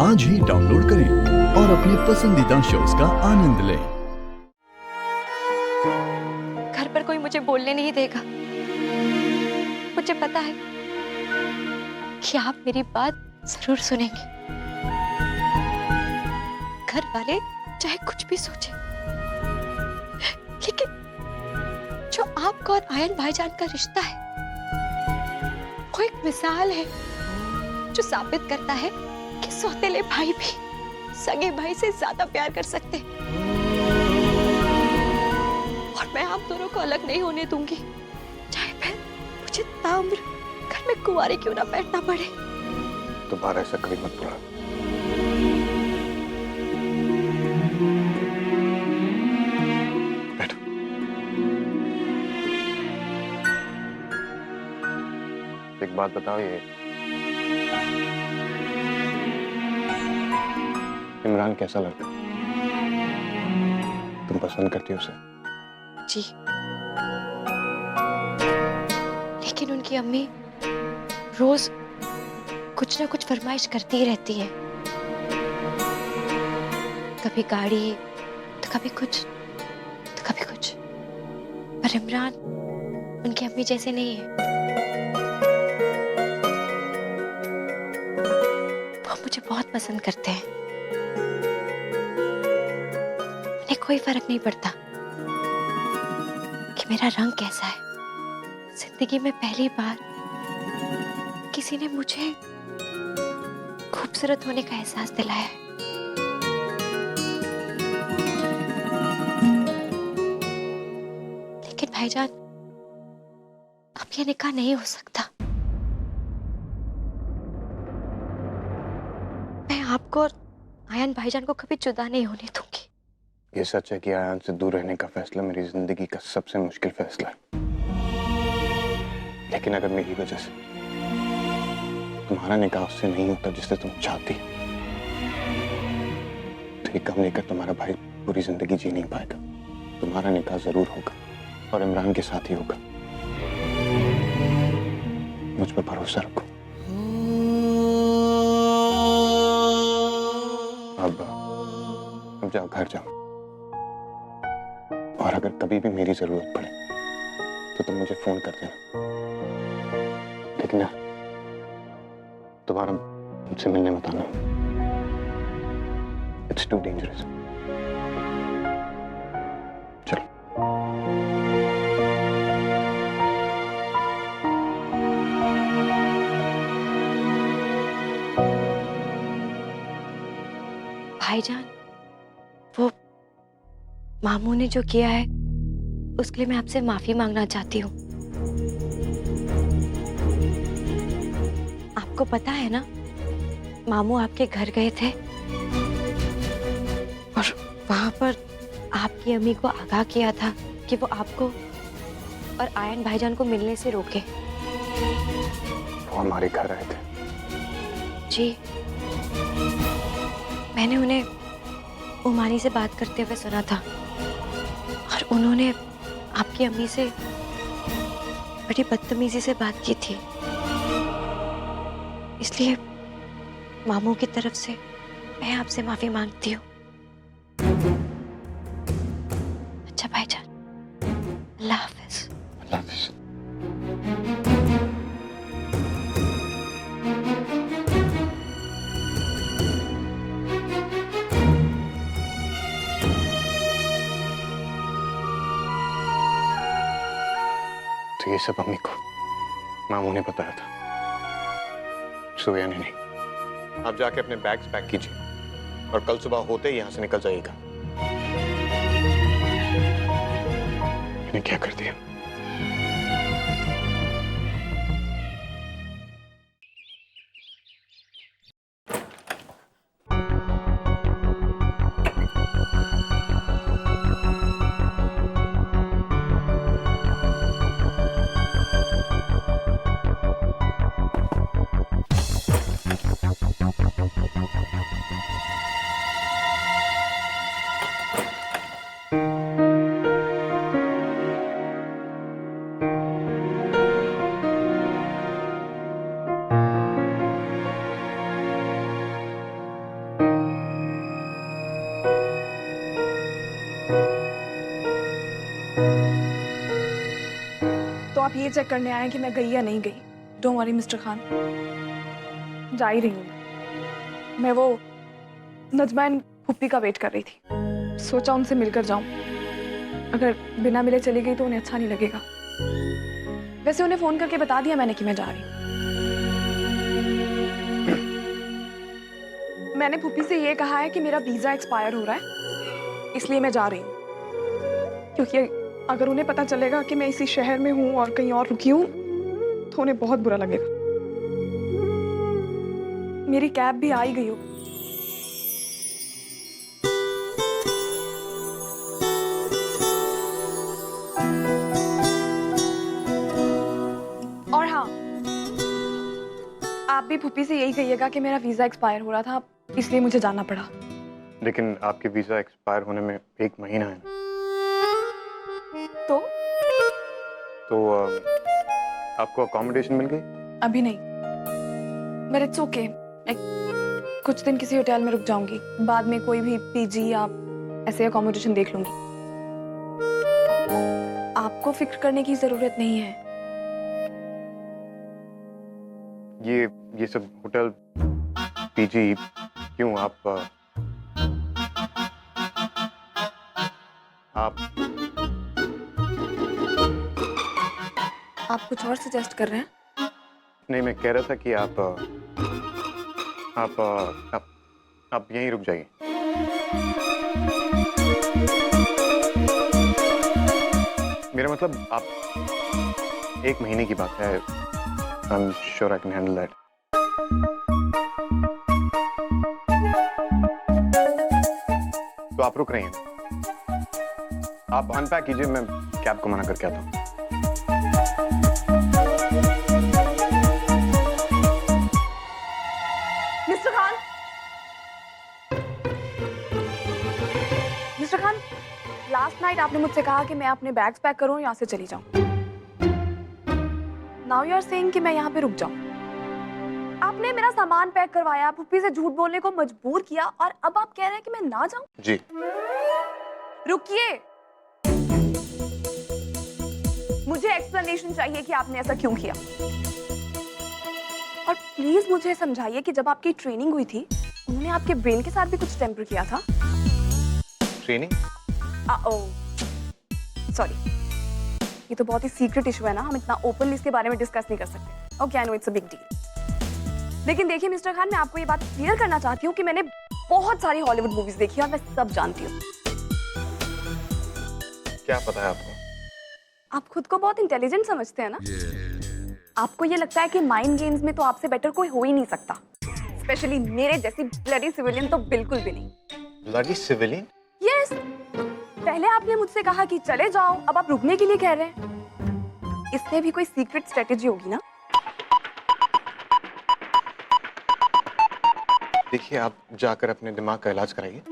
आज ही डाउनलोड करें और अपने पसंदीदा शोज का आनंद लें। घर पर कोई मुझे बोलने नहीं देगा। मुझे पता है कि आप मेरी बात जरूर सुनेंगे। घर वाले चाहे कुछ भी सोचे, लेकिन जो आपका और आयन भाईजान का रिश्ता है वो एक मिसाल है जो साबित करता है कि सौतेले भाई भी सगे भाई से ज्यादा प्यार कर सकते हैं। और मैं आप दोनों को अलग नहीं होने दूंगी, चाहे फिर मुझे ताम्र घर में कुंवारी क्यों ना बैठना पड़े। दोबारा ऐसा कभी मत बोला। बैठो। एक बात बताओ, ये इमरान कैसा लगता है? तुम पसंद करती हो उसे? जी, लेकिन उनकी अम्मी रोज कुछ ना कुछ फरमाइश करती ही रहती है। कभी गाड़ी, तो कभी कुछ, तो कभी कुछ। पर इमरान उनकी अम्मी जैसे नहीं है। वो मुझे बहुत पसंद करते हैं। उन्हें कोई फर्क नहीं पड़ता कि मेरा रंग कैसा है। जिंदगी में पहली बार किसी ने मुझे खूबसूरत होने का एहसास दिलाया है। लेकिन भाईजान, अब ये निकाह नहीं हो सकता। मैं आपको और आयन भाईजान को कभी जुदा नहीं होने दूंगी। ये सच है कि आयान से दूर रहने का फैसला मेरी जिंदगी का सबसे मुश्किल फैसला है। लेकिन अगर मेरी वजह से तुम्हारा निकाह उससे नहीं होता जिससे तुम चाहती, तो ये कम लेकर तुम्हारा भाई पूरी जिंदगी जी नहीं पाएगा। तुम्हारा निकाह जरूर होगा और इमरान के साथ ही होगा। मुझ पर भरोसा रखो। अब जाओ, घर जाओ। और अगर कभी भी मेरी जरूरत पड़े तो तुम मुझे फोन कर देना। लेकिन ना, दोबारा मुझसे मिलने मत आना। It's too dangerous. चलो। भाईजान, वो मामू ने जो किया है उसके लिए मैं आपसे माफी मांगना चाहती हूँ। आपको पता है ना, मामू आपके घर गए थे और वहां पर आपकी अम्मी को आगाह किया था कि वो आपको और आयन भाईजान को मिलने से रोके। वो हमारे घर आए थे। जी, मैंने उन्हें उमानी से बात करते हुए सुना था और उन्होंने आपकी अम्मी से बड़ी बदतमीजी से बात की थी। इसलिए मामू की तरफ से मैं आपसे माफी मांगती हूँ। अच्छा भाईजान, अल्लाह हाफिज। अल्लाह हाफिज। तो ये सब अम्मी को मामू ने बताया था, सोया ने नहीं। आप जाके अपने बैग्स पैक कीजिए और कल सुबह होते ही यहां से निकल जाइएगा। मैंने क्या कर दिया? आप ये चेक करने आए हैं कि मैं गई या नहीं गई। डोंट वरी मिस्टर खान, जा ही रही हूँ। मैं वो नजमा एंड फुप्पी का वेट कर रही थी, सोचा उनसे मिलकर जाऊं। अगर बिना मिले चली गई तो उन्हें अच्छा नहीं लगेगा। वैसे उन्हें फोन करके बता दिया मैंने कि मैं जा रही हूँ। मैंने फुप्पी से ये कहा है कि मेरा वीजा एक्सपायर हो रहा है, इसलिए मैं जा रही हूँ। क्योंकि अगर उन्हें पता चलेगा कि मैं इसी शहर में हूँ और कहीं और रुकी हूँ तो उन्हें बहुत बुरा लगेगा। मेरी कैब भी आ ही गई हो। और हाँ, आप भी फुप्पी से यही कहिएगा कि मेरा वीजा एक्सपायर हो रहा था, इसलिए मुझे जाना पड़ा। लेकिन आपके वीजा एक्सपायर होने में 1 महीना है। तो आपको अकोमोडेशन मिल गई? अभी नहीं, बट इट्स ओके। कुछ दिन किसी होटल में रुक जाऊंगी, बाद में कोई भी पीजी या ऐसे अकोमोडेशन देख लूंगी। आपको फिक्र करने की जरूरत नहीं है। ये सब होटल पीजी क्यों? आप कुछ और सजेस्ट कर रहे हैं? नहीं, मैं कह रहा था कि आप यहीं रुक जाइए। मेरा मतलब आप 1 महीने की बात है। I am sure I can handle that. तो आप रुक रही हैं? आप अनपैक कीजिए, मैं कैब को मना करके आता हूँ। Mister Khan, mister Khan, last night आपने मुझसे कहा कि मैं अपने बैग्स पैक करूं, यहाँ से चली जाऊं। नाउ यू आर सेइंग कि मैं यहाँ पे रुक जाऊं। आपने मेरा सामान पैक करवाया, फुप्पी से झूठ बोलने को मजबूर किया, और अब आप कह रहे हैं कि मैं ना जाऊं? जी। रुकिए, मुझे एक्सप्लेनेशन चाहिए कि आपने ऐसा क्यों किया। और प्लीज मुझे समझाइए कि जब आपकी ट्रेनिंग हुई थी, उन्होंने आपके ब्रेन के साथ भी कुछ टेम्पर किया था? ट्रेनिंग? सॉरी, ये तो बहुत ही सीक्रेट इशू है ना, हम इतना ओपनली इसके बारे में डिस्कस नहीं कर सकते। Okay, I know it's a big deal. लेकिन देखिए मिस्टर खान, मैं आपको ये बात क्लियर करना चाहती हूँ कि मैंने बहुत सारी हॉलीवुड मूवीज देखी है और मैं सब जानती हूँ। क्या पता है आपको? आप खुद को बहुत इंटेलिजेंट समझते हैं ना? आपको ये लगता है कि माइंड गेम्स में तो आपसे बेटर कोई हो ही नहीं सकता, स्पेशली मेरे जैसी ब्लडी सिविलियन तो बिल्कुल भी नहीं। Bloody civilian? यस, पहले आपने मुझसे कहा कि चले जाओ, अब आप रुकने के लिए कह रहे हैं। इसमें भी कोई सीक्रेट स्ट्रेटेजी होगी ना? देखिए, आप जाकर अपने दिमाग का इलाज कराइए।